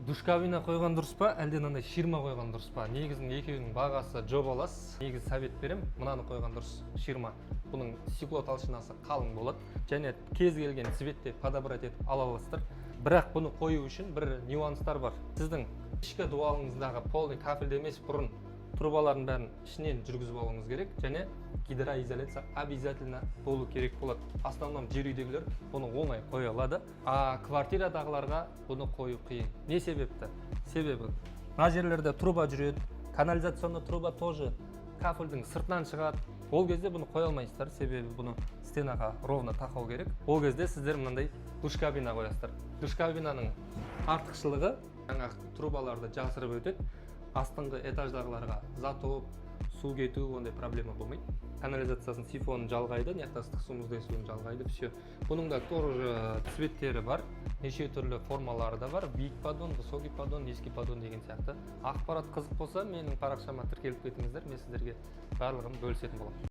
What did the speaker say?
Душ кабина қойған дұрыс па, әлде мынандай ширма қойған дұрыс па? Негізінде екеуінің бағасы жобалас. Негізі совет берем, мынаны қойған дұрыс ширма. Бұның стекло толщинасы қалың болады, және кез келген цветте подобрать етіп ала аласыздар. Бірақ бұны қою үшін бір нюанстар бар. Сіздің ішкі дуалыңыздағы полный кафельді емес бұрын трубалардың бәрін ішінен жүргізіп алуыңыз керек, және гидроизоляция обязательно болу керек болады. Основном жер үйдегілер бұны оңай қоя алады, а квартирадағыларға бұны қою қиын. Не себепті? Себебі мына жерлерде труба жүреді, канализационный труба тоже кафельдің сыртынан шығады. Ол кезде бұны қоя алмайсыздар, себебі бұны стенаға ровно тақау керек. Ол кезде сіздер мынандай душ кабина қоясыздар. Душ кабинаның артықшылығы жаңағы трубаларды жасырып өтеді. Астыңғы этаждағыларға затоп, су кету, ондай проблема болмайды. Канализациясын сифонын жалғайды, нехта ыстық су мұздай суын жалғайды, все. Бұның да тоже цветтері бар, неше түрлі формалары да бар. Биік поддон, высокий поддон, низкий поддон деген сияқты. Ақпарат қызық болса, менің парақшама тіркеліп кетіңіздер, мен сіздерге барлығын бөлісетін боламын.